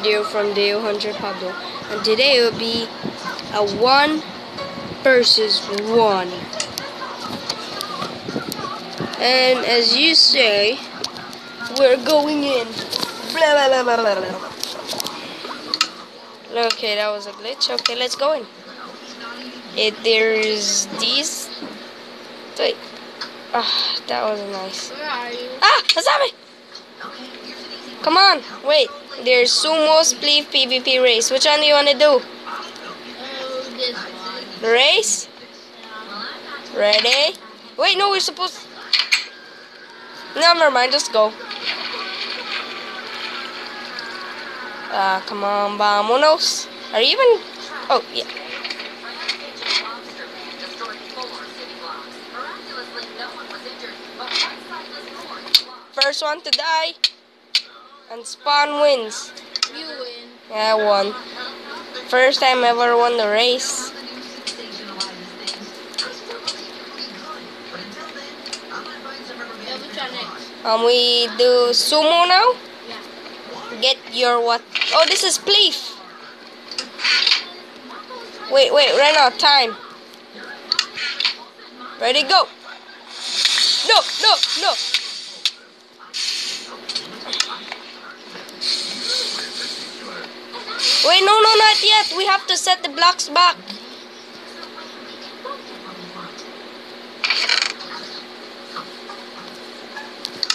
video from Deo Hunter Pablo, and today it will be a 1 versus 1. And as you say, we're going in. Blah, blah, blah, blah, blah. Okay, that was a glitch. Okay, let's go in. There's these. Wait. Ah, that was nice. Where are you? Ah, a zombie! Come on, wait. There's sumo, spleef, PvP race. Which one do you want to do? Oh, this one. The race? Ready? Wait, no, we're supposed. Never mind, just go. Come on, vámonos. Are you even? Oh, yeah. First one to die and spawn wins. You win. Yeah, I won. First time ever won the race. Yeah, which one next? We do sumo now. Yeah. Get your what? Oh, this is spleef. Wait, ran out of time. Ready, go. No. Wait, no, not yet. We have to set the blocks back.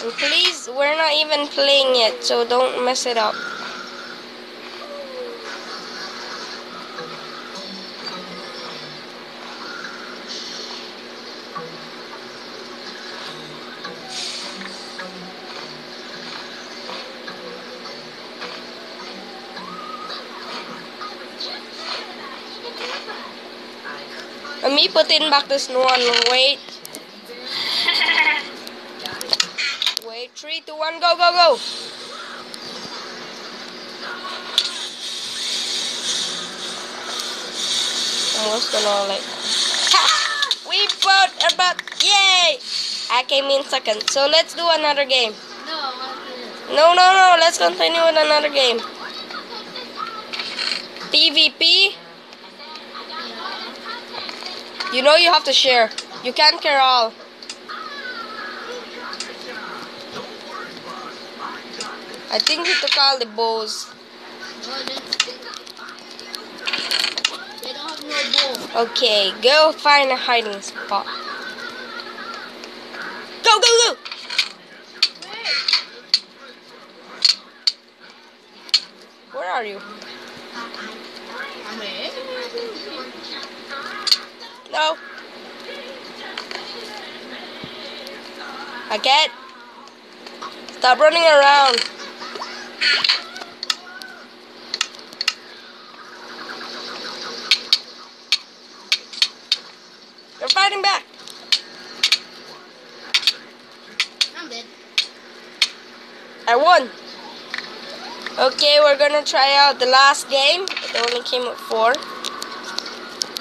And please, we're not even playing yet, so don't mess it up. Let me put in back this one. Wait. Wait, 3, 2, 1, go. Almost gonna like. Ha! We both about. Yay! I came in second. So let's do another game. No, No. Let's continue with another game. PvP. You know you have to share. You can't carry all. I think he took all the bows. They don't have no bow. Okay, go find a hiding spot. Go! Where are you? I'm here. No. I can't. Stop running around. You're fighting back. I'm dead. I won. Okay, we're gonna try out the last game. It only came with 4.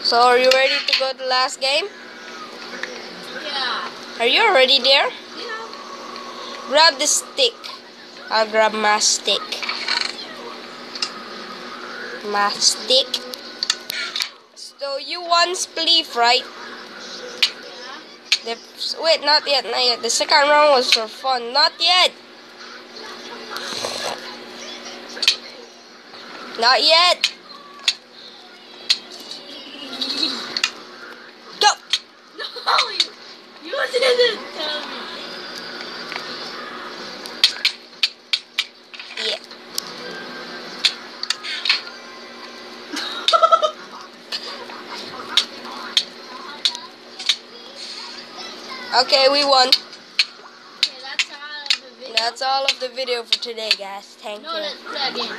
So are you ready to go to the last game? Yeah. Are you already there? Yeah. Grab the stick. I'll grab my stick. So you won spleef, right? Yeah. Wait, not yet. The second round was for fun. Not yet. Go. No, you didn't tell me. Yeah. Okay, we won. Okay, that's all of the video. That's all of the video for today, guys. Thank No, you. let's play again.